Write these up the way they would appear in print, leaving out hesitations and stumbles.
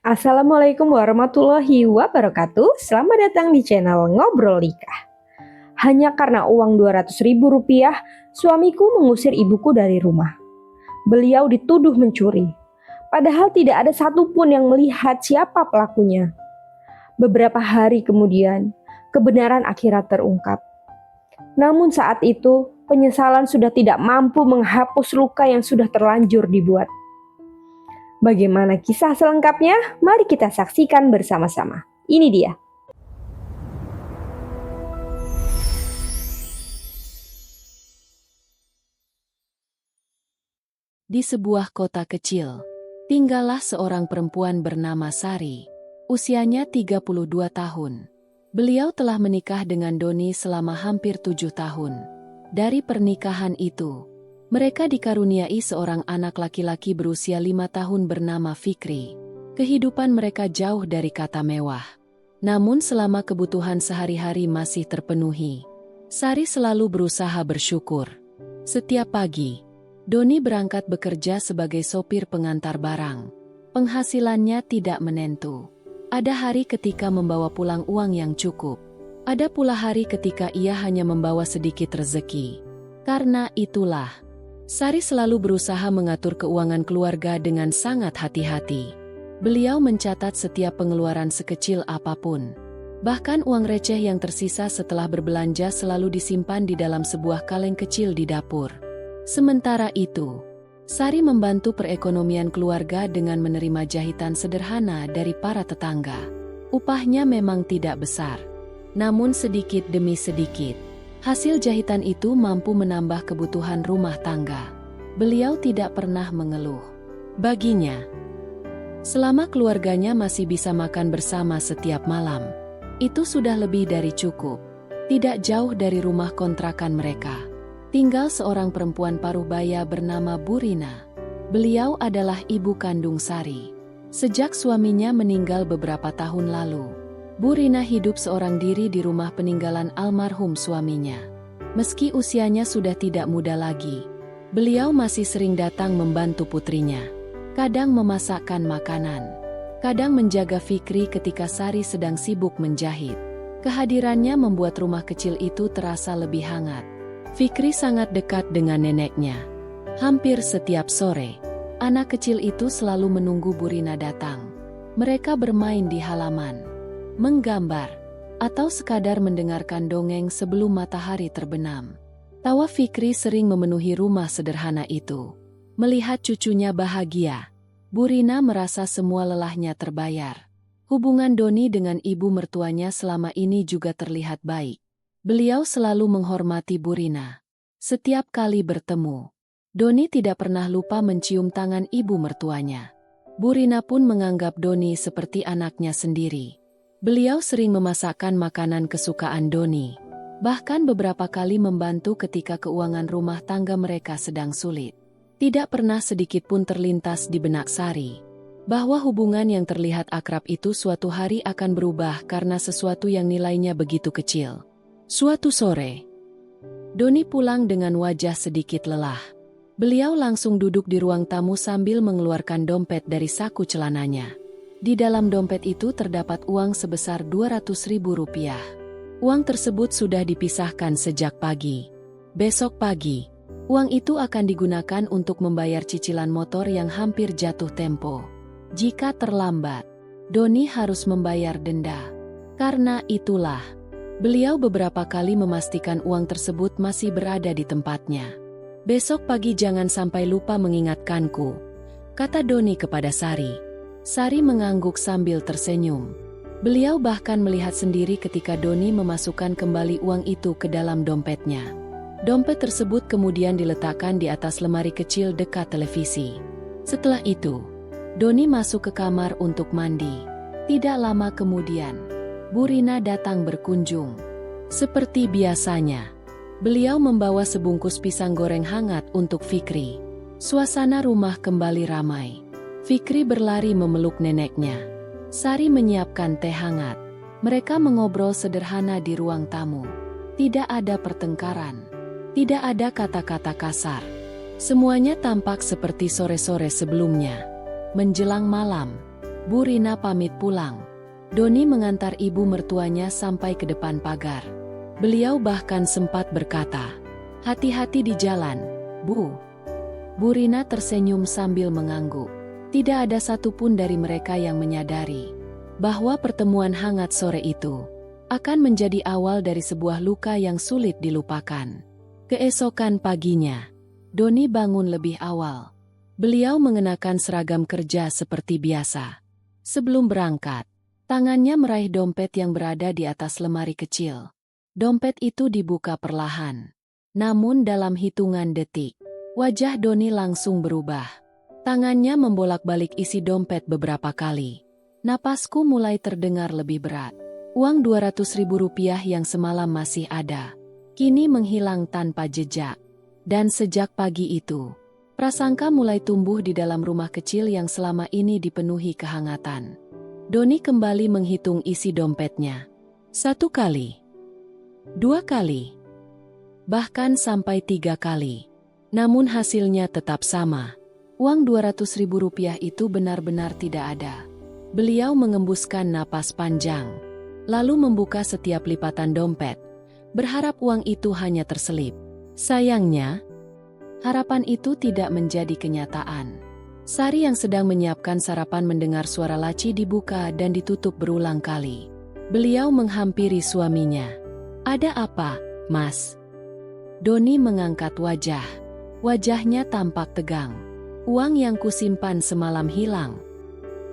Assalamualaikum warahmatullahi wabarakatuh. Selamat datang di channel Ngobrol Nikah. Hanya karena uang 200.000 rupiah, suamiku mengusir ibuku dari rumah. Beliau dituduh mencuri. Padahal tidak ada satupun yang melihat siapa pelakunya. Beberapa hari kemudian, kebenaran akhirnya terungkap. Namun saat itu, penyesalan sudah tidak mampu menghapus luka yang sudah terlanjur dibuat. Bagaimana kisah selengkapnya? Mari kita saksikan bersama-sama. Ini dia. Di sebuah kota kecil, tinggallah seorang perempuan bernama Sari. Usianya 32 tahun. Beliau telah menikah dengan Doni selama hampir 7 tahun. Dari pernikahan itu, mereka dikaruniai seorang anak laki-laki berusia 5 tahun bernama Fikri. Kehidupan mereka jauh dari kata mewah. Namun selama kebutuhan sehari-hari masih terpenuhi, Sari selalu berusaha bersyukur. Setiap pagi, Doni berangkat bekerja sebagai sopir pengantar barang. Penghasilannya tidak menentu. Ada hari ketika membawa pulang uang yang cukup. Ada pula hari ketika ia hanya membawa sedikit rezeki. Karena itulah, Sari selalu berusaha mengatur keuangan keluarga dengan sangat hati-hati. Beliau mencatat setiap pengeluaran sekecil apapun. Bahkan uang receh yang tersisa setelah berbelanja selalu disimpan di dalam sebuah kaleng kecil di dapur. Sementara itu, Sari membantu perekonomian keluarga dengan menerima jahitan sederhana dari para tetangga. Upahnya memang tidak besar, namun sedikit demi sedikit, hasil jahitan itu mampu menambah kebutuhan rumah tangga. Beliau tidak pernah mengeluh. Baginya, selama keluarganya masih bisa makan bersama setiap malam, itu sudah lebih dari cukup. Tidak jauh dari rumah kontrakan mereka, tinggal seorang perempuan paruh baya bernama Burina. Beliau adalah ibu kandung Sari. Sejak suaminya meninggal beberapa tahun lalu, Burina hidup seorang diri di rumah peninggalan almarhum suaminya. Meski usianya sudah tidak muda lagi, beliau masih sering datang membantu putrinya. Kadang memasakkan makanan, kadang menjaga Fikri ketika Sari sedang sibuk menjahit. Kehadirannya membuat rumah kecil itu terasa lebih hangat. Fikri sangat dekat dengan neneknya. Hampir setiap sore, anak kecil itu selalu menunggu Burina datang. Mereka bermain di halaman, menggambar, atau sekadar mendengarkan dongeng sebelum matahari terbenam. Tawa Fikri sering memenuhi rumah sederhana itu. Melihat cucunya bahagia, Burina merasa semua lelahnya terbayar. Hubungan Doni dengan ibu mertuanya selama ini juga terlihat baik. Beliau selalu menghormati Burina. Setiap kali bertemu, Doni tidak pernah lupa mencium tangan ibu mertuanya. Burina pun menganggap Doni seperti anaknya sendiri. Beliau sering memasakkan makanan kesukaan Doni, bahkan beberapa kali membantu ketika keuangan rumah tangga mereka sedang sulit. Tidak pernah sedikit pun terlintas di benak Sari bahwa hubungan yang terlihat akrab itu suatu hari akan berubah karena sesuatu yang nilainya begitu kecil. Suatu sore, Doni pulang dengan wajah sedikit lelah. Beliau langsung duduk di ruang tamu sambil mengeluarkan dompet dari saku celananya. Di dalam dompet itu terdapat uang sebesar 200.000 rupiah. Uang tersebut sudah dipisahkan sejak pagi. Besok pagi, uang itu akan digunakan untuk membayar cicilan motor yang hampir jatuh tempo. Jika terlambat, Doni harus membayar denda. Karena itulah, beliau beberapa kali memastikan uang tersebut masih berada di tempatnya. "Besok pagi jangan sampai lupa mengingatkanku," kata Doni kepada Sari. Sari mengangguk sambil tersenyum. Beliau bahkan melihat sendiri ketika Doni memasukkan kembali uang itu ke dalam dompetnya. Dompet tersebut kemudian diletakkan di atas lemari kecil dekat televisi. Setelah itu, Doni masuk ke kamar untuk mandi. Tidak lama kemudian, Burina datang berkunjung. Seperti biasanya, beliau membawa sebungkus pisang goreng hangat untuk Fikri. Suasana rumah kembali ramai. Fikri berlari memeluk neneknya. Sari menyiapkan teh hangat. Mereka mengobrol sederhana di ruang tamu. Tidak ada pertengkaran. Tidak ada kata-kata kasar. Semuanya tampak seperti sore-sore sebelumnya. Menjelang malam, Bu Rina pamit pulang. Doni mengantar ibu mertuanya sampai ke depan pagar. Beliau bahkan sempat berkata, "Hati-hati di jalan, Bu." Bu Rina tersenyum sambil mengangguk. Tidak ada satupun dari mereka yang menyadari bahwa pertemuan hangat sore itu akan menjadi awal dari sebuah luka yang sulit dilupakan. Keesokan paginya, Doni bangun lebih awal. Beliau mengenakan seragam kerja seperti biasa. Sebelum berangkat, tangannya meraih dompet yang berada di atas lemari kecil. Dompet itu dibuka perlahan. Namun dalam hitungan detik, wajah Doni langsung berubah. Tangannya membolak-balik isi dompet beberapa kali. Napasku mulai terdengar lebih berat. Uang Rp200.000 yang semalam masih ada, kini menghilang tanpa jejak. Dan sejak pagi itu, prasangka mulai tumbuh di dalam rumah kecil yang selama ini dipenuhi kehangatan. Doni kembali menghitung isi dompetnya. 1 kali, 2 kali, bahkan sampai 3 kali. Namun hasilnya tetap sama. Uang Rp200.000 itu benar-benar tidak ada. Beliau mengembuskan napas panjang, lalu membuka setiap lipatan dompet, berharap uang itu hanya terselip. Sayangnya, harapan itu tidak menjadi kenyataan. Sari yang sedang menyiapkan sarapan mendengar suara laci dibuka dan ditutup berulang kali. Beliau menghampiri suaminya. "Ada apa, Mas?" Doni mengangkat wajah. Wajahnya tampak tegang. "Uang yang kusimpan semalam hilang."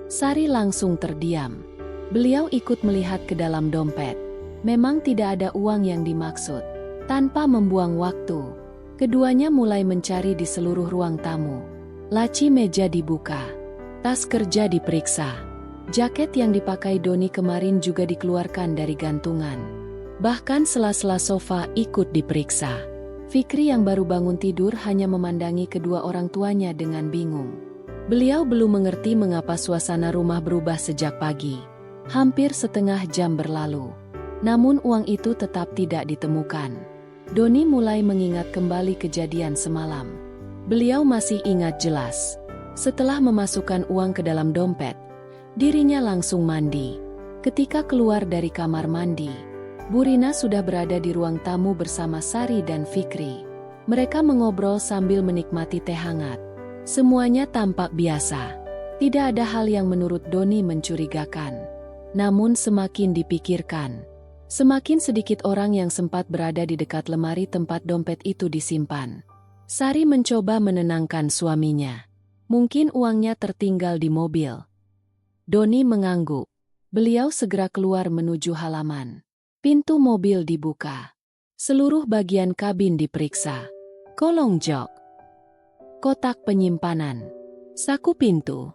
Sari langsung terdiam. Beliau ikut melihat ke dalam dompet. Memang tidak ada uang yang dimaksud. Tanpa membuang waktu, keduanya mulai mencari di seluruh ruang tamu. Laci meja dibuka. Tas kerja diperiksa. Jaket yang dipakai Doni kemarin juga dikeluarkan dari gantungan. Bahkan sela-sela sofa ikut diperiksa. Fikri yang baru bangun tidur hanya memandangi kedua orang tuanya dengan bingung. Beliau belum mengerti mengapa suasana rumah berubah sejak pagi. Hampir setengah jam berlalu. Namun uang itu tetap tidak ditemukan. Doni mulai mengingat kembali kejadian semalam. Beliau masih ingat jelas. Setelah memasukkan uang ke dalam dompet, dirinya langsung mandi. Ketika keluar dari kamar mandi, Bu Rina sudah berada di ruang tamu bersama Sari dan Fikri. Mereka mengobrol sambil menikmati teh hangat. Semuanya tampak biasa. Tidak ada hal yang menurut Doni mencurigakan. Namun semakin dipikirkan, semakin sedikit orang yang sempat berada di dekat lemari tempat dompet itu disimpan. Sari mencoba menenangkan suaminya. Mungkin uangnya tertinggal di mobil. Doni mengangguk. Beliau segera keluar menuju halaman. Pintu mobil dibuka. Seluruh bagian kabin diperiksa. Kolong jok, kotak penyimpanan, saku pintu,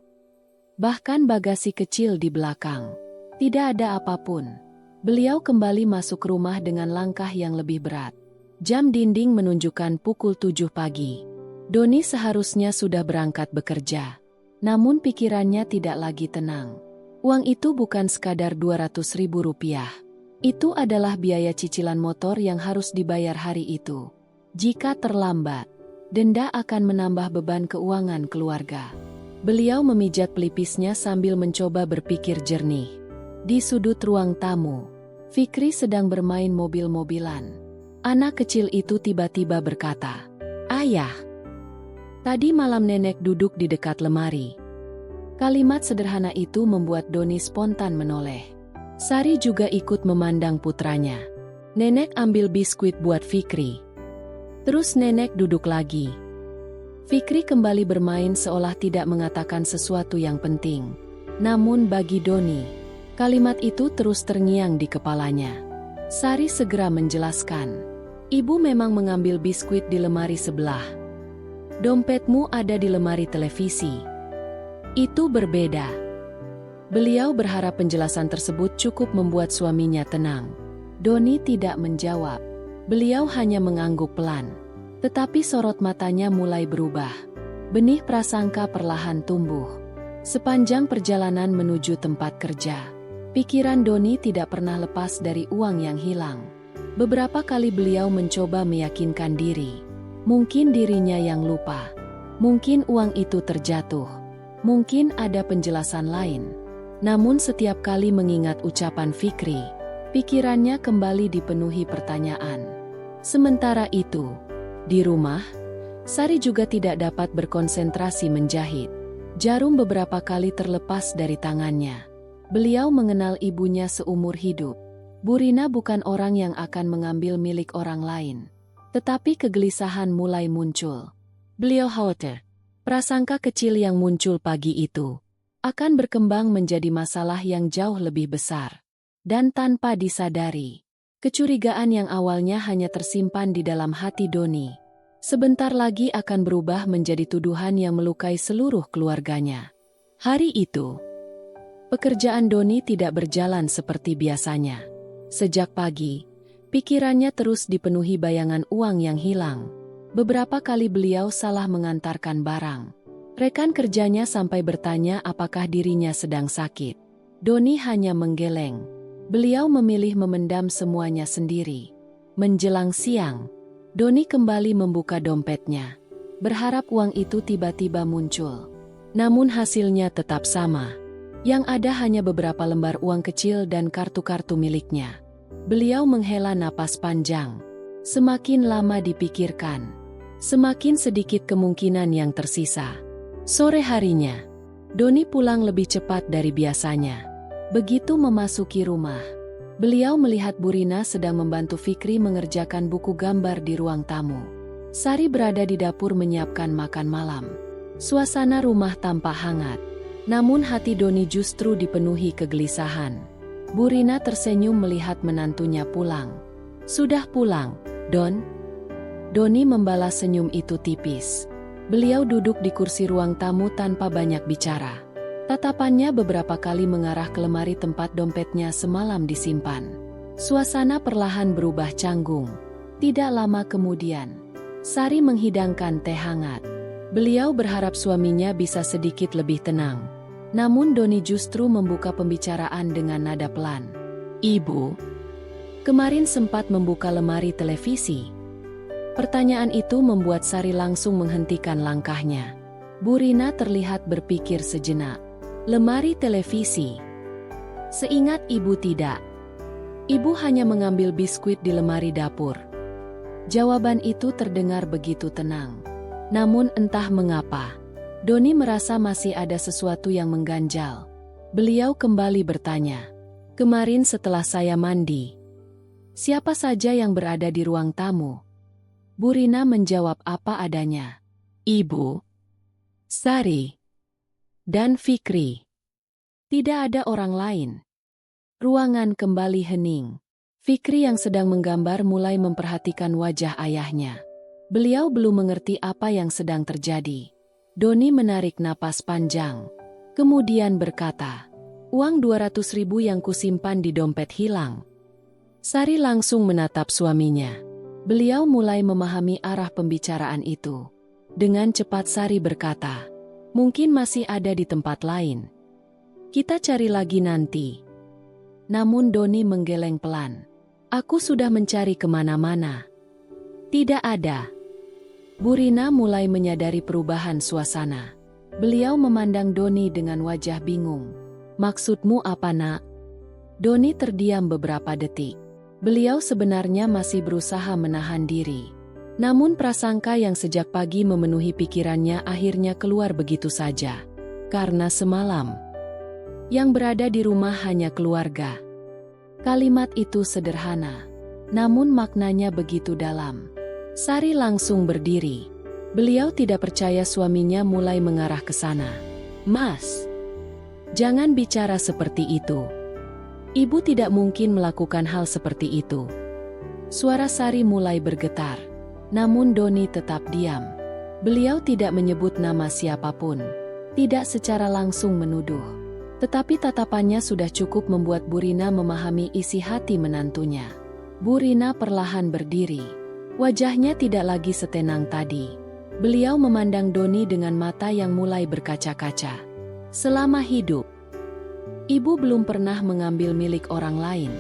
bahkan bagasi kecil di belakang. Tidak ada apapun. Beliau kembali masuk rumah dengan langkah yang lebih berat. Jam dinding menunjukkan pukul 7 pagi. Doni seharusnya sudah berangkat bekerja. Namun pikirannya tidak lagi tenang. Uang itu bukan sekadar Rp200.000. Itu adalah biaya cicilan motor yang harus dibayar hari itu. Jika terlambat, denda akan menambah beban keuangan keluarga. Beliau memijat pelipisnya sambil mencoba berpikir jernih. Di sudut ruang tamu, Fikri sedang bermain mobil-mobilan. Anak kecil itu tiba-tiba berkata, "Ayah, tadi malam nenek duduk di dekat lemari." Kalimat sederhana itu membuat Doni spontan menoleh. Sari juga ikut memandang putranya. Nenek ambil biskuit buat Fikri. Terus nenek duduk lagi. Fikri kembali bermain seolah tidak mengatakan sesuatu yang penting. Namun bagi Doni, kalimat itu terus terngiang di kepalanya. Sari segera menjelaskan, "Ibu memang mengambil biskuit di lemari sebelah. Dompetmu ada di lemari televisi. Itu berbeda." Beliau berharap penjelasan tersebut cukup membuat suaminya tenang. Doni tidak menjawab. Beliau hanya mengangguk pelan. Tetapi sorot matanya mulai berubah. Benih prasangka perlahan tumbuh. Sepanjang perjalanan menuju tempat kerja, pikiran Doni tidak pernah lepas dari uang yang hilang. Beberapa kali beliau mencoba meyakinkan diri. Mungkin dirinya yang lupa. Mungkin uang itu terjatuh. Mungkin ada penjelasan lain. Namun setiap kali mengingat ucapan Fikri, pikirannya kembali dipenuhi pertanyaan. Sementara itu, di rumah, Sari juga tidak dapat berkonsentrasi menjahit. Jarum beberapa kali terlepas dari tangannya. Beliau mengenal ibunya seumur hidup. Bu Rina bukan orang yang akan mengambil milik orang lain. Tetapi kegelisahan mulai muncul. Beliau khawatir, prasangka kecil yang muncul pagi itu akan berkembang menjadi masalah yang jauh lebih besar. Dan tanpa disadari, kecurigaan yang awalnya hanya tersimpan di dalam hati Doni, sebentar lagi akan berubah menjadi tuduhan yang melukai seluruh keluarganya. Hari itu, pekerjaan Doni tidak berjalan seperti biasanya. Sejak pagi, pikirannya terus dipenuhi bayangan uang yang hilang. Beberapa kali beliau salah mengantarkan barang. Rekan kerjanya sampai bertanya apakah dirinya sedang sakit. Doni hanya menggeleng. Beliau memilih memendam semuanya sendiri. Menjelang siang, Doni kembali membuka dompetnya, berharap uang itu tiba-tiba muncul. Namun hasilnya tetap sama. Yang ada hanya beberapa lembar uang kecil dan kartu-kartu miliknya. Beliau menghela napas panjang. Semakin lama dipikirkan, semakin sedikit kemungkinan yang tersisa. Sore harinya, Doni pulang lebih cepat dari biasanya. Begitu memasuki rumah, beliau melihat Bu Rina sedang membantu Fikri mengerjakan buku gambar di ruang tamu. Sari berada di dapur menyiapkan makan malam. Suasana rumah tampak hangat. Namun hati Doni justru dipenuhi kegelisahan. Bu Rina tersenyum melihat menantunya pulang. "Sudah pulang, Don?" Doni membalas senyum itu tipis. Beliau duduk di kursi ruang tamu tanpa banyak bicara. Tatapannya beberapa kali mengarah ke lemari tempat dompetnya semalam disimpan. Suasana perlahan berubah canggung. Tidak lama kemudian, Sari menghidangkan teh hangat. Beliau berharap suaminya bisa sedikit lebih tenang. Namun Doni justru membuka pembicaraan dengan nada pelan. "Ibu, kemarin sempat membuka lemari televisi?" Pertanyaan itu membuat Sari langsung menghentikan langkahnya. Bu Rina terlihat berpikir sejenak. "Lemari televisi? Seingat ibu tidak. Ibu hanya mengambil biskuit di lemari dapur." Jawaban itu terdengar begitu tenang. Namun entah mengapa, Doni merasa masih ada sesuatu yang mengganjal. Beliau kembali bertanya, "Kemarin setelah saya mandi, siapa saja yang berada di ruang tamu?" Bu Rina menjawab apa adanya. "Ibu, Sari, dan Fikri. Tidak ada orang lain." Ruangan kembali hening. Fikri yang sedang menggambar mulai memperhatikan wajah ayahnya. Beliau belum mengerti apa yang sedang terjadi. Doni menarik napas panjang. Kemudian berkata, "Uang 200.000 yang kusimpan di dompet hilang." Sari langsung menatap suaminya. Beliau mulai memahami arah pembicaraan itu. Dengan cepat Sari berkata, "Mungkin masih ada di tempat lain. Kita cari lagi nanti." Namun Doni menggeleng pelan. "Aku sudah mencari kemana-mana. Tidak ada." Bu Rina mulai menyadari perubahan suasana. Beliau memandang Doni dengan wajah bingung. "Maksudmu apa, Nak?" Doni terdiam beberapa detik. Beliau sebenarnya masih berusaha menahan diri. Namun prasangka yang sejak pagi memenuhi pikirannya akhirnya keluar begitu saja. Karena semalam, yang berada di rumah hanya keluarga. Kalimat itu sederhana, namun maknanya begitu dalam. Sari langsung berdiri. Beliau tidak percaya suaminya mulai mengarah ke sana. "Mas, jangan bicara seperti itu. Ibu tidak mungkin melakukan hal seperti itu." Suara Sari mulai bergetar. Namun Doni tetap diam. Beliau tidak menyebut nama siapapun. Tidak secara langsung menuduh. Tetapi tatapannya sudah cukup membuat Bu Rina memahami isi hati menantunya. Bu Rina perlahan berdiri. Wajahnya tidak lagi setenang tadi. Beliau memandang Doni dengan mata yang mulai berkaca-kaca. "Selama hidup, ibu belum pernah mengambil milik orang lain.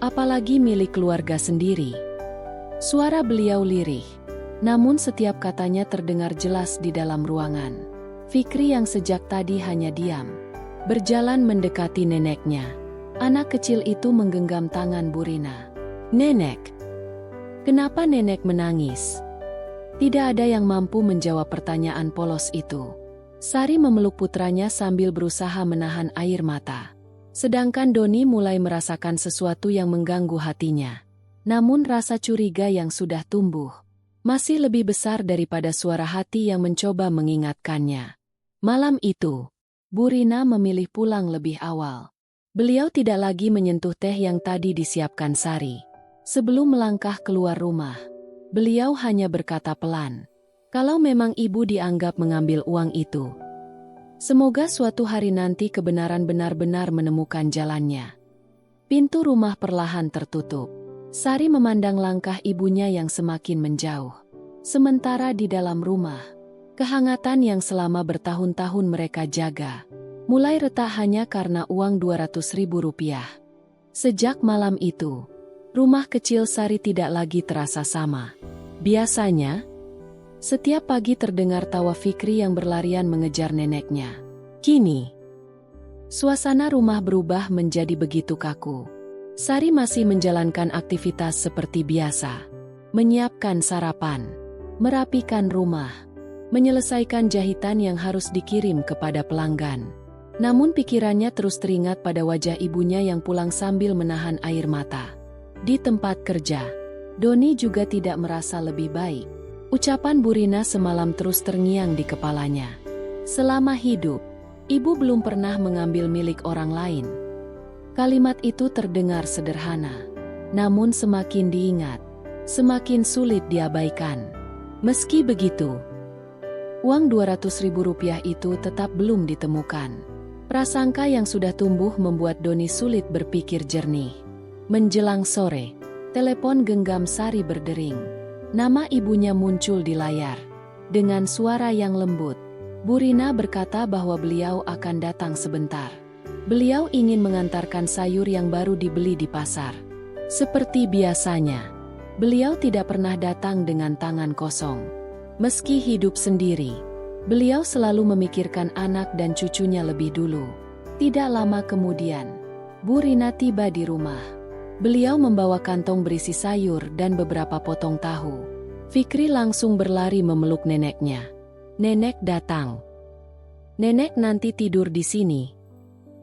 Apalagi milik keluarga sendiri." Suara beliau lirih. Namun setiap katanya terdengar jelas di dalam ruangan. Fikri yang sejak tadi hanya diam, berjalan mendekati neneknya. Anak kecil itu menggenggam tangan Bu Rina. "Nenek, kenapa nenek menangis?" Tidak ada yang mampu menjawab pertanyaan polos itu. Sari memeluk putranya sambil berusaha menahan air mata. Sedangkan Doni mulai merasakan sesuatu yang mengganggu hatinya. Namun rasa curiga yang sudah tumbuh masih lebih besar daripada suara hati yang mencoba mengingatkannya. Malam itu, Bu Rina memilih pulang lebih awal. Beliau tidak lagi menyentuh teh yang tadi disiapkan Sari. Sebelum melangkah keluar rumah, beliau hanya berkata pelan, "Kalau memang ibu dianggap mengambil uang itu, semoga suatu hari nanti kebenaran benar-benar menemukan jalannya." Pintu rumah perlahan tertutup. Sari memandang langkah ibunya yang semakin menjauh. Sementara di dalam rumah, kehangatan yang selama bertahun-tahun mereka jaga mulai retak hanya karena uang Rp200.000. Sejak malam itu, rumah kecil Sari tidak lagi terasa sama. Biasanya, setiap pagi terdengar tawa Fikri yang berlarian mengejar neneknya. Kini, suasana rumah berubah menjadi begitu kaku. Sari masih menjalankan aktivitas seperti biasa. Menyiapkan sarapan, merapikan rumah, menyelesaikan jahitan yang harus dikirim kepada pelanggan. Namun pikirannya terus teringat pada wajah ibunya yang pulang sambil menahan air mata. Di tempat kerja, Doni juga tidak merasa lebih baik. Ucapan Bu Rina semalam terus terngiang di kepalanya. Selama hidup, ibu belum pernah mengambil milik orang lain. Kalimat itu terdengar sederhana, namun semakin diingat, semakin sulit diabaikan. Meski begitu, uang Rp200.000 itu tetap belum ditemukan. Prasangka yang sudah tumbuh membuat Doni sulit berpikir jernih. Menjelang sore, telepon genggam Sari berdering. Nama ibunya muncul di layar. Dengan suara yang lembut, Bu Rina berkata bahwa beliau akan datang sebentar. Beliau ingin mengantarkan sayur yang baru dibeli di pasar. Seperti biasanya, beliau tidak pernah datang dengan tangan kosong. Meski hidup sendiri, beliau selalu memikirkan anak dan cucunya lebih dulu. Tidak lama kemudian, Bu Rina tiba di rumah. Beliau membawa kantong berisi sayur dan beberapa potong tahu. Fikri langsung berlari memeluk neneknya. "Nenek datang. Nenek nanti tidur di sini."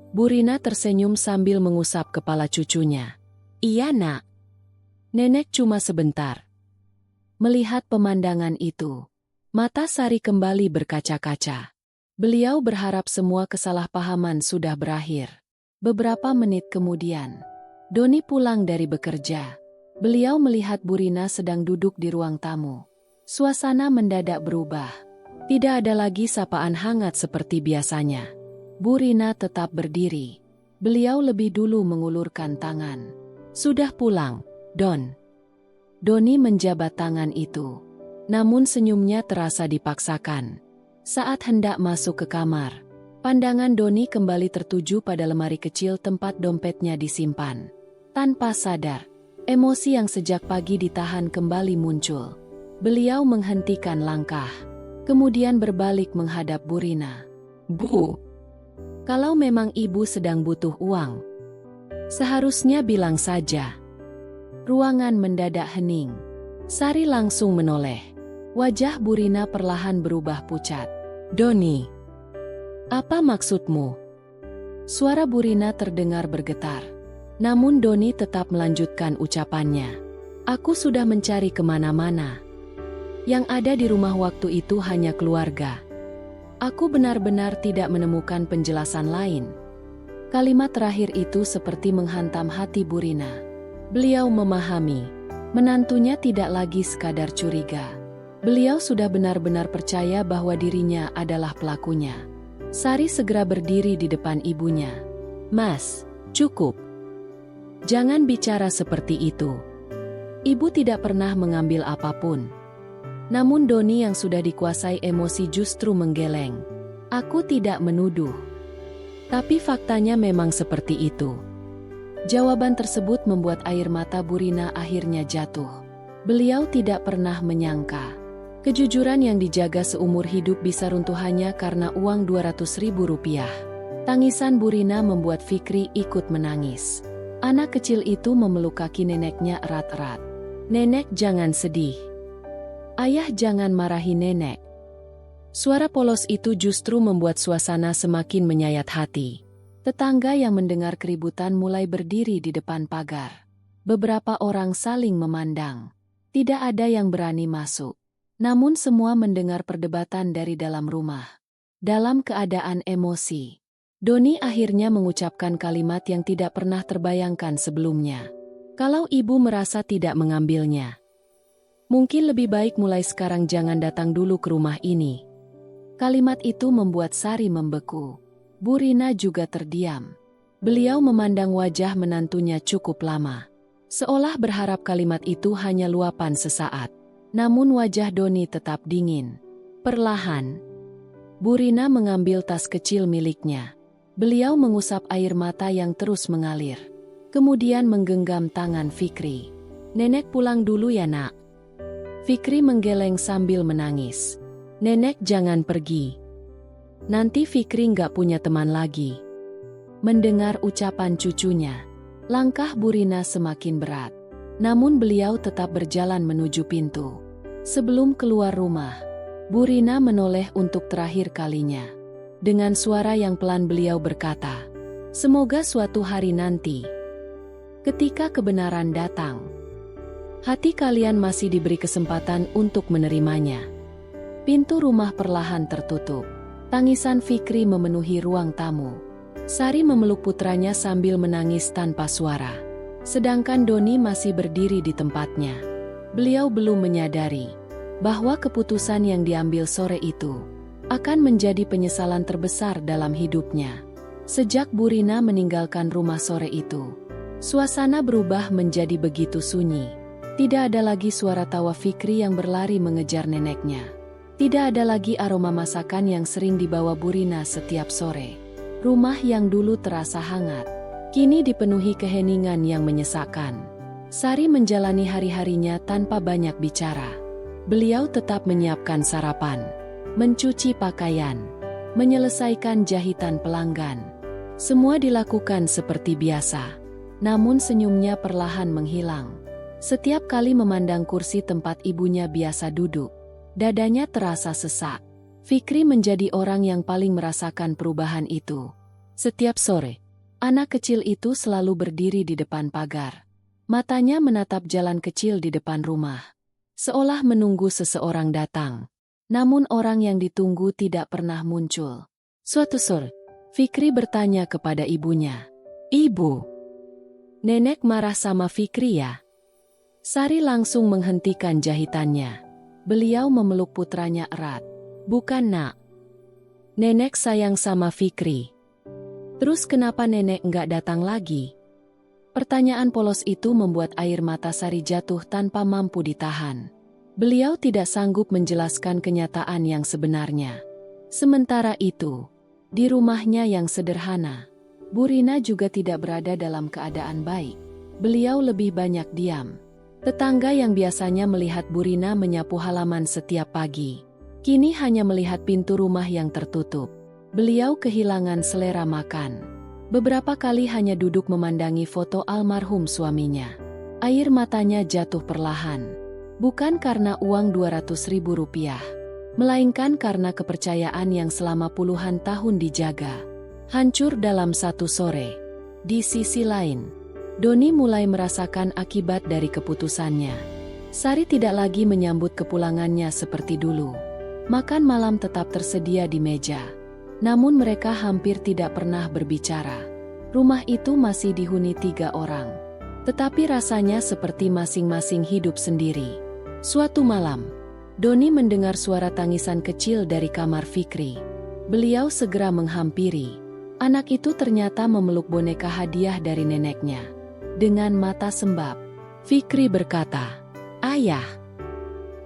Bu Rina tersenyum sambil mengusap kepala cucunya. "Iya, Nak. Nenek cuma sebentar." Melihat pemandangan itu, mata Sari kembali berkaca-kaca. Beliau berharap semua kesalahpahaman sudah berakhir. Beberapa menit kemudian, Doni pulang dari bekerja. Beliau melihat Bu Rina sedang duduk di ruang tamu. Suasana mendadak berubah. Tidak ada lagi sapaan hangat seperti biasanya. Bu Rina tetap berdiri. Beliau lebih dulu mengulurkan tangan. "Sudah pulang, Don." Doni menjabat tangan itu. Namun senyumnya terasa dipaksakan. Saat hendak masuk ke kamar, pandangan Doni kembali tertuju pada lemari kecil tempat dompetnya disimpan. Tanpa sadar, emosi yang sejak pagi ditahan kembali muncul. Beliau menghentikan langkah, kemudian berbalik menghadap Bu Rina. "Bu, kalau memang ibu sedang butuh uang, seharusnya bilang saja." Ruangan mendadak hening. Sari langsung menoleh. Wajah Bu Rina perlahan berubah pucat. "Doni, apa maksudmu?" Suara Bu Rina terdengar bergetar. Namun Doni tetap melanjutkan ucapannya. "Aku sudah mencari kemana-mana. Yang ada di rumah waktu itu hanya keluarga. Aku benar-benar tidak menemukan penjelasan lain." Kalimat terakhir itu seperti menghantam hati Bu Rina. Beliau memahami, menantunya tidak lagi sekadar curiga. Beliau sudah benar-benar percaya bahwa dirinya adalah pelakunya. Sari segera berdiri di depan ibunya. "Mas, cukup. Jangan bicara seperti itu. Ibu tidak pernah mengambil apapun." Namun Doni yang sudah dikuasai emosi justru menggeleng. "Aku tidak menuduh. Tapi faktanya memang seperti itu." Jawaban tersebut membuat air mata Bu Rina akhirnya jatuh. Beliau tidak pernah menyangka kejujuran yang dijaga seumur hidup bisa runtuh hanya karena uang Rp200.000. Tangisan Burina membuat Fikri ikut menangis. Anak kecil itu memeluk kaki neneknya erat-erat. "Nenek, jangan sedih. Ayah, jangan marahi nenek." Suara polos itu justru membuat suasana semakin menyayat hati. Tetangga yang mendengar keributan mulai berdiri di depan pagar. Beberapa orang saling memandang. Tidak ada yang berani masuk. Namun semua mendengar perdebatan dari dalam rumah. Dalam keadaan emosi, Doni akhirnya mengucapkan kalimat yang tidak pernah terbayangkan sebelumnya. "Kalau ibu merasa tidak mengambilnya, mungkin lebih baik mulai sekarang jangan datang dulu ke rumah ini." Kalimat itu membuat Sari membeku. Burina juga terdiam. Beliau memandang wajah menantunya cukup lama. Seolah berharap kalimat itu hanya luapan sesaat. Namun wajah Doni tetap dingin. Perlahan, Burina mengambil tas kecil miliknya. Beliau mengusap air mata yang terus mengalir. Kemudian menggenggam tangan Fikri. "Nenek pulang dulu ya, Nak." Fikri menggeleng sambil menangis. "Nenek, jangan pergi. Nanti Fikri nggak punya teman lagi." Mendengar ucapan cucunya, langkah Burina semakin berat. Namun beliau tetap berjalan menuju pintu. Sebelum keluar rumah, Burina menoleh untuk terakhir kalinya. Dengan suara yang pelan beliau berkata, "Semoga suatu hari nanti, ketika kebenaran datang, hati kalian masih diberi kesempatan untuk menerimanya." Pintu rumah perlahan tertutup. Tangisan Fikri memenuhi ruang tamu. Sari memeluk putranya sambil menangis tanpa suara. Sedangkan Doni masih berdiri di tempatnya. Beliau belum menyadari bahwa keputusan yang diambil sore itu akan menjadi penyesalan terbesar dalam hidupnya. Sejak Burina meninggalkan rumah sore itu, suasana berubah menjadi begitu sunyi. Tidak ada lagi suara tawa Fikri yang berlari mengejar neneknya. Tidak ada lagi aroma masakan yang sering dibawa Burina setiap sore. Rumah yang dulu terasa hangat, kini dipenuhi keheningan yang menyesakkan. Sari menjalani hari-harinya tanpa banyak bicara. Beliau tetap menyiapkan sarapan, mencuci pakaian, menyelesaikan jahitan pelanggan. Semua dilakukan seperti biasa. Namun senyumnya perlahan menghilang. Setiap kali memandang kursi tempat ibunya biasa duduk, dadanya terasa sesak. Fikri menjadi orang yang paling merasakan perubahan itu. Setiap sore, anak kecil itu selalu berdiri di depan pagar. Matanya menatap jalan kecil di depan rumah, seolah menunggu seseorang datang. Namun orang yang ditunggu tidak pernah muncul. Suatu sore, Fikri bertanya kepada ibunya, "Ibu, nenek marah sama Fikri ya?" Sari langsung menghentikan jahitannya. Beliau memeluk putranya erat. "Bukan, Nak. Nenek sayang sama Fikri." "Terus kenapa nenek enggak datang lagi?" Pertanyaan polos itu membuat air mata Sari jatuh tanpa mampu ditahan. Beliau tidak sanggup menjelaskan kenyataan yang sebenarnya. Sementara itu, di rumahnya yang sederhana, Burina juga tidak berada dalam keadaan baik. Beliau lebih banyak diam. Tetangga yang biasanya melihat Burina menyapu halaman setiap pagi, kini hanya melihat pintu rumah yang tertutup. Beliau kehilangan selera makan. Beberapa kali hanya duduk memandangi foto almarhum suaminya. Air matanya jatuh perlahan. Bukan karena uang 200.000 rupiah, melainkan karena kepercayaan yang selama puluhan tahun dijaga hancur dalam satu sore. Di sisi lain, Doni mulai merasakan akibat dari keputusannya. Sari tidak lagi menyambut kepulangannya seperti dulu. Makan malam tetap tersedia di meja. Namun mereka hampir tidak pernah berbicara. Rumah itu masih dihuni 3 orang. Tetapi rasanya seperti masing-masing hidup sendiri. Suatu malam, Doni mendengar suara tangisan kecil dari kamar Fikri. Beliau segera menghampiri. Anak itu ternyata memeluk boneka hadiah dari neneknya. Dengan mata sembab, Fikri berkata, "Ayah,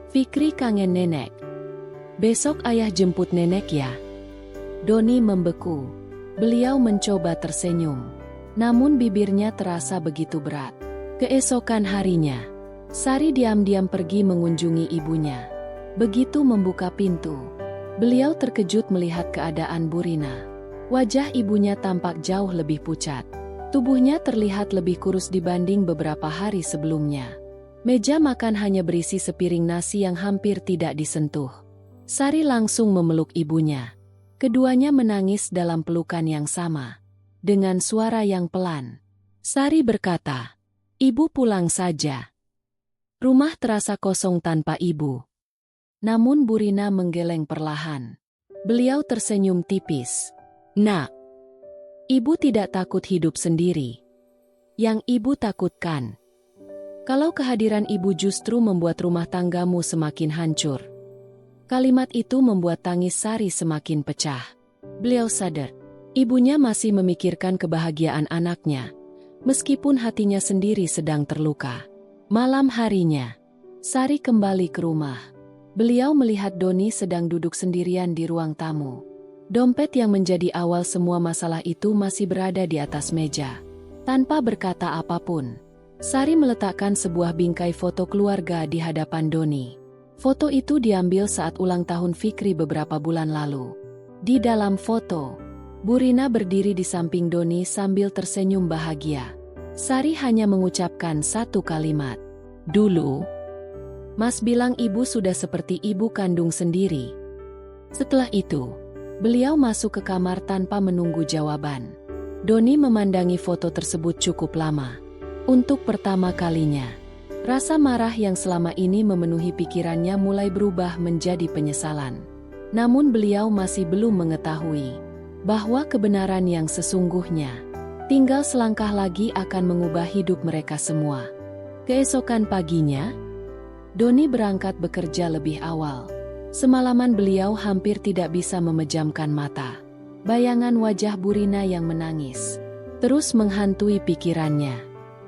Fikri kangen nenek. Besok ayah jemput nenek ya." Doni membeku. Beliau mencoba tersenyum. Namun bibirnya terasa begitu berat. Keesokan harinya, Sari diam-diam pergi mengunjungi ibunya. Begitu membuka pintu, beliau terkejut melihat keadaan Burina. Wajah ibunya tampak jauh lebih pucat. Tubuhnya terlihat lebih kurus dibanding beberapa hari sebelumnya. Meja makan hanya berisi sepiring nasi yang hampir tidak disentuh. Sari langsung memeluk ibunya. Keduanya menangis dalam pelukan yang sama. Dengan suara yang pelan, Sari berkata, "Ibu pulang saja." Rumah terasa kosong tanpa ibu. Namun Bu Rina menggeleng perlahan. Beliau tersenyum tipis. "Nak, ibu tidak takut hidup sendiri. Yang ibu takutkan, kalau kehadiran ibu justru membuat rumah tanggamu semakin hancur." Kalimat itu membuat tangis Sari semakin pecah. Beliau sadar, ibunya masih memikirkan kebahagiaan anaknya, meskipun hatinya sendiri sedang terluka. Malam harinya, Sari kembali ke rumah. Beliau melihat Doni sedang duduk sendirian di ruang tamu. Dompet yang menjadi awal semua masalah itu masih berada di atas meja. Tanpa berkata apapun, Sari meletakkan sebuah bingkai foto keluarga di hadapan Doni. Foto itu diambil saat ulang tahun Fikri beberapa bulan lalu. Di dalam foto, Bu Rina berdiri di samping Doni sambil tersenyum bahagia. Sari hanya mengucapkan satu kalimat. "Dulu, Mas bilang ibu sudah seperti ibu kandung sendiri." Setelah itu, beliau masuk ke kamar tanpa menunggu jawaban. Doni memandangi foto tersebut cukup lama. Untuk pertama kalinya, rasa marah yang selama ini memenuhi pikirannya mulai berubah menjadi penyesalan. Namun beliau masih belum mengetahui bahwa kebenaran yang sesungguhnya tinggal selangkah lagi akan mengubah hidup mereka semua. Keesokan paginya, Doni berangkat bekerja lebih awal. Semalaman beliau hampir tidak bisa memejamkan mata. Bayangan wajah Bu Rina yang menangis terus menghantui pikirannya.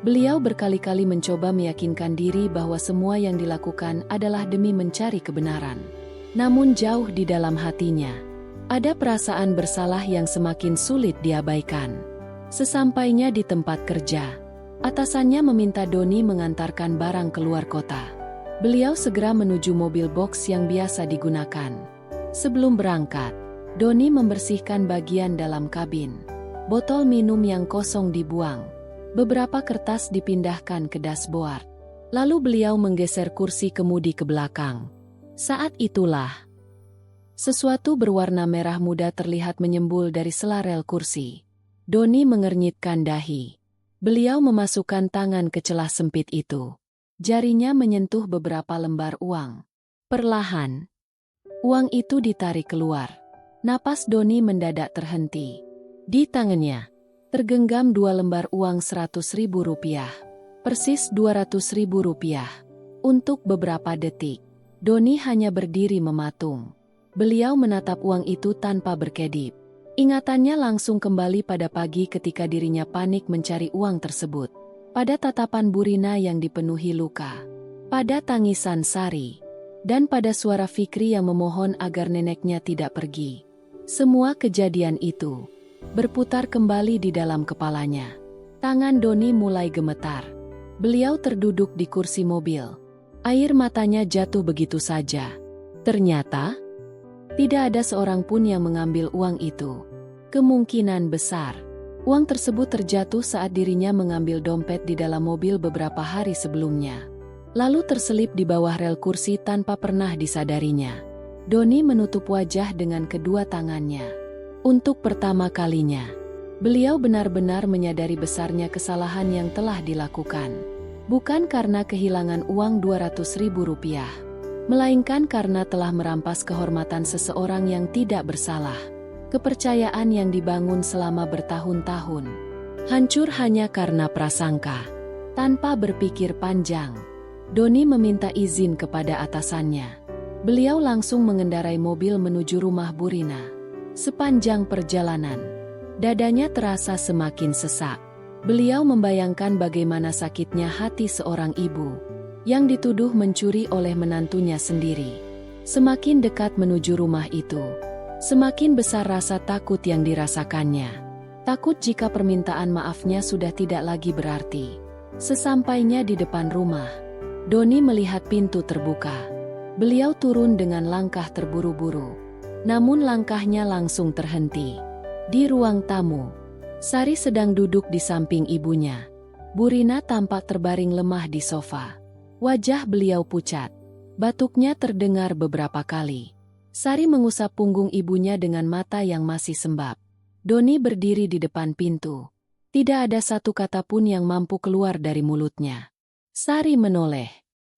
Beliau berkali-kali mencoba meyakinkan diri bahwa semua yang dilakukan adalah demi mencari kebenaran. Namun jauh di dalam hatinya, ada perasaan bersalah yang semakin sulit diabaikan. Sesampainya di tempat kerja, atasannya meminta Doni mengantarkan barang keluar kota. Beliau segera menuju mobil box yang biasa digunakan. Sebelum berangkat, Doni membersihkan bagian dalam kabin. Botol minum yang kosong dibuang. Beberapa kertas dipindahkan ke dashboard. Lalu beliau menggeser kursi kemudi ke belakang. Saat itulah, sesuatu berwarna merah muda terlihat menyembul dari sela rel kursi. Doni mengernyitkan dahi. Beliau memasukkan tangan ke celah sempit itu. Jarinya menyentuh beberapa lembar uang. Perlahan, uang itu ditarik keluar. Napas Doni mendadak terhenti. Di tangannya tergenggam 2 lembar uang Rp100.000. Persis Rp200.000. Untuk beberapa detik, Doni hanya berdiri mematung. Beliau menatap uang itu tanpa berkedip. Ingatannya langsung kembali pada pagi ketika dirinya panik mencari uang tersebut. Pada tatapan Bu Rina yang dipenuhi luka. Pada tangisan Sari. Dan pada suara Fikri yang memohon agar neneknya tidak pergi. Semua kejadian itu berputar kembali di dalam kepalanya. Tangan Doni mulai gemetar. Beliau terduduk di kursi mobil. Air matanya jatuh begitu saja. Ternyata, tidak ada seorang pun yang mengambil uang itu. Kemungkinan besar, uang tersebut terjatuh saat dirinya mengambil dompet di dalam mobil beberapa hari sebelumnya. Lalu terselip di bawah rel kursi tanpa pernah disadarinya. Doni menutup wajah dengan kedua tangannya. Untuk pertama kalinya, beliau benar-benar menyadari besarnya kesalahan yang telah dilakukan. Bukan karena kehilangan uang Rp200.000, melainkan karena telah merampas kehormatan seseorang yang tidak bersalah. Kepercayaan yang dibangun selama bertahun-tahun hancur hanya karena prasangka. Tanpa berpikir panjang, Doni meminta izin kepada atasannya. Beliau langsung mengendarai mobil menuju rumah Bu Rina. Sepanjang perjalanan, dadanya terasa semakin sesak. Beliau membayangkan bagaimana sakitnya hati seorang ibu yang dituduh mencuri oleh menantunya sendiri. Semakin dekat menuju rumah itu, semakin besar rasa takut yang dirasakannya. Takut jika permintaan maafnya sudah tidak lagi berarti. Sesampainya di depan rumah, Doni melihat pintu terbuka. Beliau turun dengan langkah terburu-buru. Namun langkahnya langsung terhenti. Di ruang tamu, Sari sedang duduk di samping ibunya. Bu Rina tampak terbaring lemah di sofa. Wajah beliau pucat. Batuknya terdengar beberapa kali. Sari mengusap punggung ibunya dengan mata yang masih sembab. Doni berdiri di depan pintu. Tidak ada satu kata pun yang mampu keluar dari mulutnya. Sari menoleh.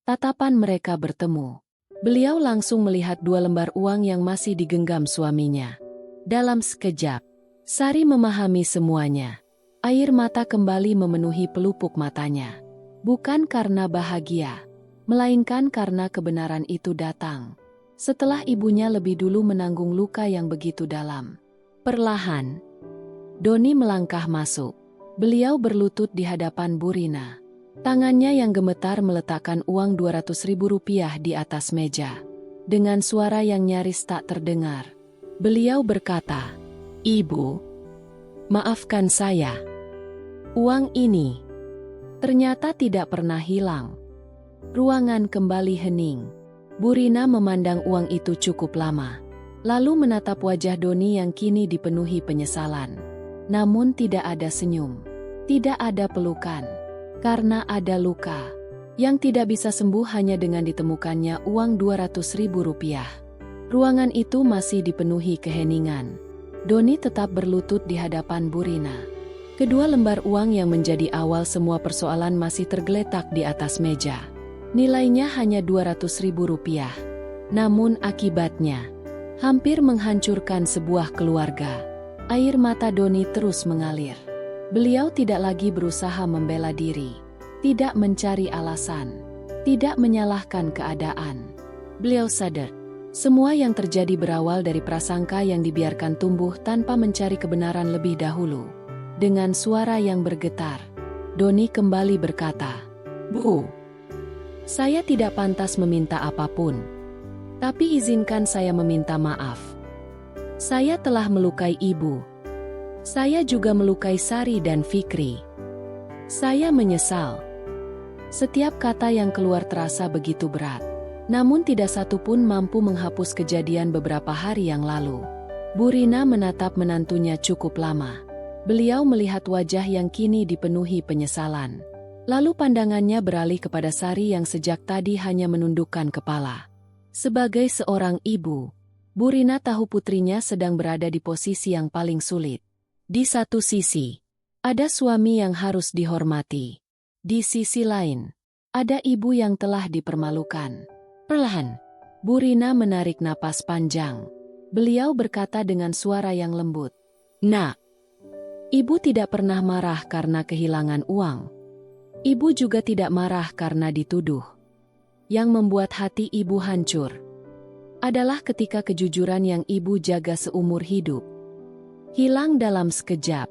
Tatapan mereka bertemu. Beliau langsung melihat 2 lembar uang yang masih digenggam suaminya. Dalam sekejap, Sari memahami semuanya. Air mata kembali memenuhi pelupuk matanya. Bukan karena bahagia, melainkan karena kebenaran itu datang setelah ibunya lebih dulu menanggung luka yang begitu dalam. Perlahan, Doni melangkah masuk. Beliau berlutut di hadapan Bu Rina. Tangannya yang gemetar meletakkan uang Rp200.000 di atas meja. Dengan suara yang nyaris tak terdengar, beliau berkata, "Ibu, maafkan saya. Uang ini ternyata tidak pernah hilang." Ruangan kembali hening. Bu Rina memandang uang itu cukup lama, lalu menatap wajah Doni yang kini dipenuhi penyesalan. Namun tidak ada senyum, tidak ada pelukan, karena ada luka yang tidak bisa sembuh hanya dengan ditemukannya uang Rp200.000. Ruangan itu masih dipenuhi keheningan. Doni tetap berlutut di hadapan Bu Rina. Kedua lembar uang yang menjadi awal semua persoalan masih tergeletak di atas meja. Nilainya hanya Rp200.000. Namun akibatnya hampir menghancurkan sebuah keluarga. Air mata Doni terus mengalir. Beliau tidak lagi berusaha membela diri, tidak mencari alasan, tidak menyalahkan keadaan. Beliau sadar, semua yang terjadi berawal dari prasangka yang dibiarkan tumbuh tanpa mencari kebenaran lebih dahulu. Dengan suara yang bergetar, Doni kembali berkata, "Bu, saya tidak pantas meminta apapun. Tapi izinkan saya meminta maaf. Saya telah melukai ibu. Saya juga melukai Sari dan Fikri. Saya menyesal." Setiap kata yang keluar terasa begitu berat. Namun tidak satu pun mampu menghapus kejadian beberapa hari yang lalu. Bu Rina menatap menantunya cukup lama. Beliau melihat wajah yang kini dipenuhi penyesalan. Lalu pandangannya beralih kepada Sari yang sejak tadi hanya menundukkan kepala. Sebagai seorang ibu, Bu Rina tahu putrinya sedang berada di posisi yang paling sulit. Di satu sisi, ada suami yang harus dihormati. Di sisi lain, ada ibu yang telah dipermalukan. Perlahan, Bu Rina menarik napas panjang. Beliau berkata dengan suara yang lembut, "Nak, ibu tidak pernah marah karena kehilangan uang. Ibu juga tidak marah karena dituduh. Yang membuat hati ibu hancur adalah ketika kejujuran yang ibu jaga seumur hidup hilang dalam sekejap."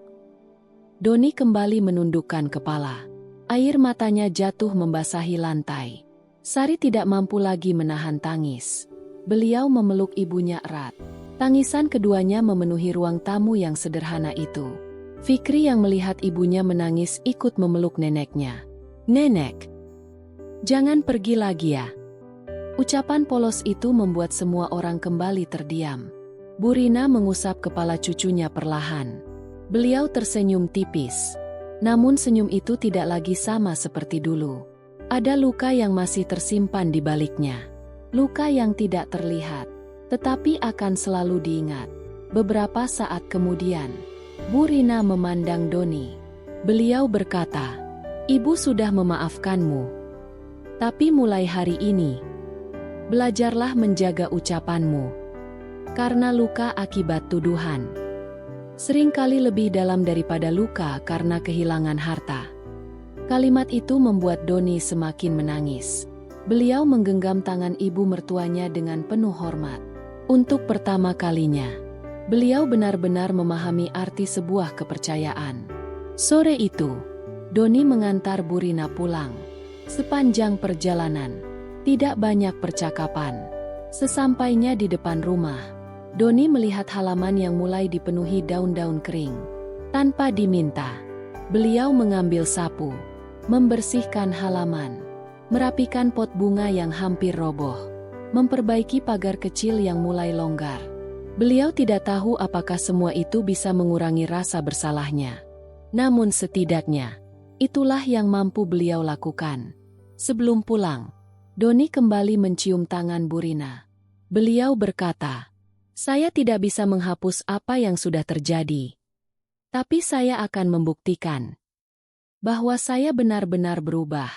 Doni kembali menundukkan kepala. Air matanya jatuh membasahi lantai. Sari tidak mampu lagi menahan tangis. Beliau memeluk ibunya erat. Tangisan keduanya memenuhi ruang tamu yang sederhana itu. Fikri yang melihat ibunya menangis ikut memeluk neneknya. "Nenek, jangan pergi lagi ya." Ucapan polos itu membuat semua orang kembali terdiam. Bu Rina mengusap kepala cucunya perlahan. Beliau tersenyum tipis. Namun senyum itu tidak lagi sama seperti dulu. Ada luka yang masih tersimpan di baliknya. Luka yang tidak terlihat, tetapi akan selalu diingat. Beberapa saat kemudian, Bu Rina memandang Doni. Beliau berkata, "Ibu sudah memaafkanmu. Tapi mulai hari ini, belajarlah menjaga ucapanmu. Karena luka akibat tuduhan seringkali lebih dalam daripada luka karena kehilangan harta." Kalimat itu membuat Doni semakin menangis. Beliau menggenggam tangan ibu mertuanya dengan penuh hormat. Untuk pertama kalinya, beliau benar-benar memahami arti sebuah kepercayaan. Sore itu, Doni mengantar Bu Rina pulang. Sepanjang perjalanan, tidak banyak percakapan. Sesampainya di depan rumah, Doni melihat halaman yang mulai dipenuhi daun-daun kering. Tanpa diminta, beliau mengambil sapu, membersihkan halaman, merapikan pot bunga yang hampir roboh, memperbaiki pagar kecil yang mulai longgar. Beliau tidak tahu apakah semua itu bisa mengurangi rasa bersalahnya. Namun setidaknya, itulah yang mampu beliau lakukan. Sebelum pulang, Doni kembali mencium tangan Bu Rina. Beliau berkata, "Saya tidak bisa menghapus apa yang sudah terjadi. Tapi saya akan membuktikan bahwa saya benar-benar berubah."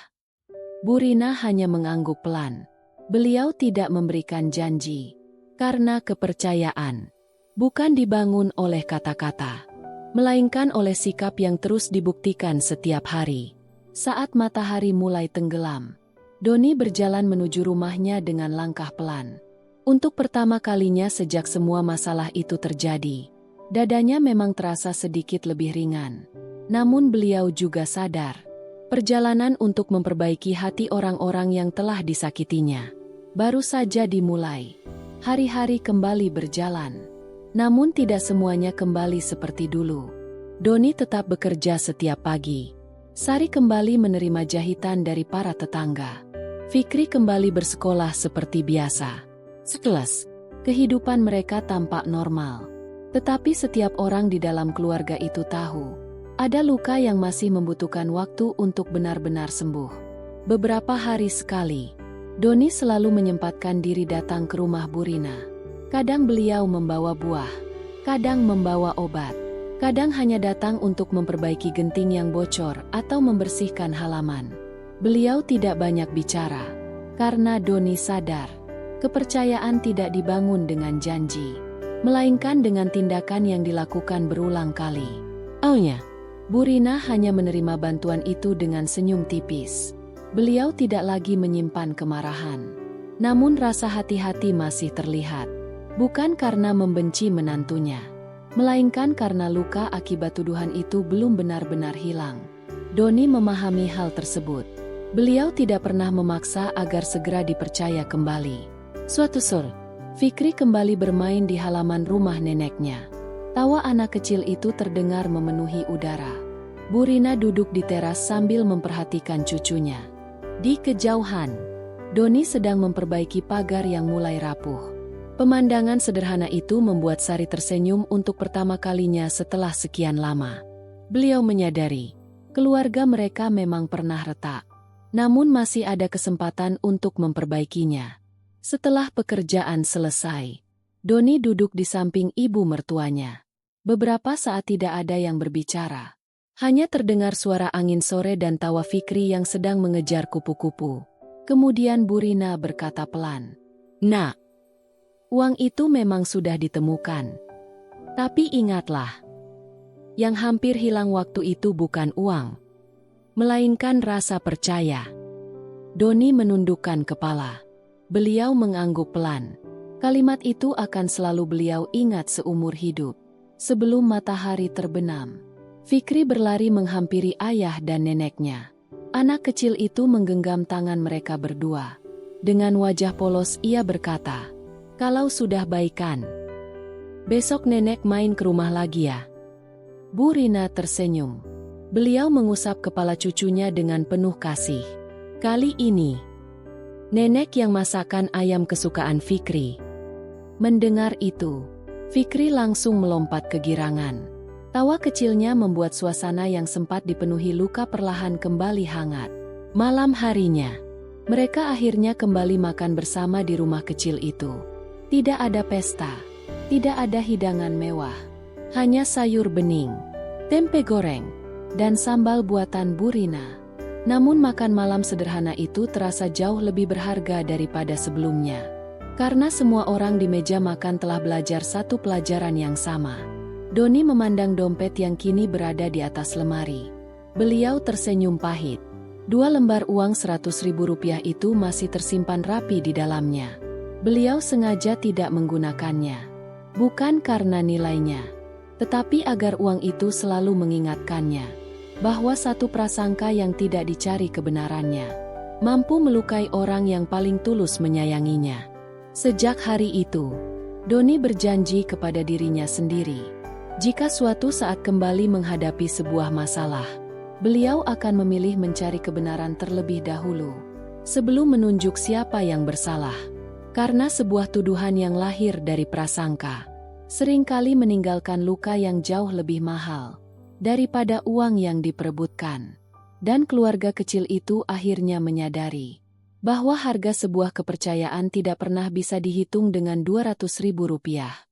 Bu Rina hanya mengangguk pelan. Beliau tidak memberikan janji. Karena kepercayaan bukan dibangun oleh kata-kata, melainkan oleh sikap yang terus dibuktikan setiap hari. Saat matahari mulai tenggelam, Doni berjalan menuju rumahnya dengan langkah pelan. Untuk pertama kalinya sejak semua masalah itu terjadi, dadanya memang terasa sedikit lebih ringan. Namun beliau juga sadar, perjalanan untuk memperbaiki hati orang-orang yang telah disakitinya baru saja dimulai. Hari-hari kembali berjalan, namun tidak semuanya kembali seperti dulu. Doni tetap bekerja setiap pagi. Sari kembali menerima jahitan dari para tetangga. Fikri kembali bersekolah seperti biasa. Sekelas, kehidupan mereka tampak normal. Tetapi setiap orang di dalam keluarga itu tahu, ada luka yang masih membutuhkan waktu untuk benar-benar sembuh. Beberapa hari sekali, Doni selalu menyempatkan diri datang ke rumah Bu Rina. Kadang beliau membawa buah, kadang membawa obat, kadang hanya datang untuk memperbaiki genting yang bocor atau membersihkan halaman. Beliau tidak banyak bicara, karena Doni sadar, kepercayaan tidak dibangun dengan janji, melainkan dengan tindakan yang dilakukan berulang kali. Awalnya, Bu Rina hanya menerima bantuan itu dengan senyum tipis. Beliau tidak lagi menyimpan kemarahan. Namun rasa hati-hati masih terlihat. Bukan karena membenci menantunya, melainkan karena luka akibat tuduhan itu belum benar-benar hilang. Doni memahami hal tersebut. Beliau tidak pernah memaksa agar segera dipercaya kembali. Suatu sore, Fikri kembali bermain di halaman rumah neneknya. Tawa anak kecil itu terdengar memenuhi udara. Bu Rina duduk di teras sambil memperhatikan cucunya. Di kejauhan, Doni sedang memperbaiki pagar yang mulai rapuh. Pemandangan sederhana itu membuat Sari tersenyum untuk pertama kalinya setelah sekian lama. Beliau menyadari, keluarga mereka memang pernah retak, namun masih ada kesempatan untuk memperbaikinya. Setelah pekerjaan selesai, Doni duduk di samping ibu mertuanya. Beberapa saat tidak ada yang berbicara. Hanya terdengar suara angin sore dan tawa Fikri yang sedang mengejar kupu-kupu. Kemudian Bu Rina berkata pelan, "Nak, uang itu memang sudah ditemukan. Tapi ingatlah, yang hampir hilang waktu itu bukan uang, melainkan rasa percaya." Doni menundukkan kepala. Beliau mengangguk pelan. Kalimat itu akan selalu beliau ingat seumur hidup. Sebelum matahari terbenam, Fikri berlari menghampiri ayah dan neneknya. Anak kecil itu menggenggam tangan mereka berdua. Dengan wajah polos ia berkata, "Kalau sudah baikan, besok nenek main ke rumah lagi ya." Bu Rina tersenyum. Beliau mengusap kepala cucunya dengan penuh kasih. Kali ini, nenek yang masakan ayam kesukaan Fikri. Mendengar itu, Fikri langsung melompat kegirangan. Tawa kecilnya membuat suasana yang sempat dipenuhi luka perlahan kembali hangat. Malam harinya, mereka akhirnya kembali makan bersama di rumah kecil itu. Tidak ada pesta, tidak ada hidangan mewah. Hanya sayur bening, tempe goreng, dan sambal buatan Bu Rina. Namun makan malam sederhana itu terasa jauh lebih berharga daripada sebelumnya. Karena semua orang di meja makan telah belajar satu pelajaran yang sama. Doni memandang dompet yang kini berada di atas lemari. Beliau tersenyum pahit. 2 lembar uang Rp100.000 itu masih tersimpan rapi di dalamnya. Beliau sengaja tidak menggunakannya. Bukan karena nilainya, tetapi agar uang itu selalu mengingatkannya bahwa satu prasangka yang tidak dicari kebenarannya mampu melukai orang yang paling tulus menyayanginya. Sejak hari itu, Doni berjanji kepada dirinya sendiri, jika suatu saat kembali menghadapi sebuah masalah, beliau akan memilih mencari kebenaran terlebih dahulu, sebelum menunjuk siapa yang bersalah. Karena sebuah tuduhan yang lahir dari prasangka, seringkali meninggalkan luka yang jauh lebih mahal daripada uang yang diperebutkan. Dan keluarga kecil itu akhirnya menyadari bahwa harga sebuah kepercayaan tidak pernah bisa dihitung dengan 200.000 rupiah.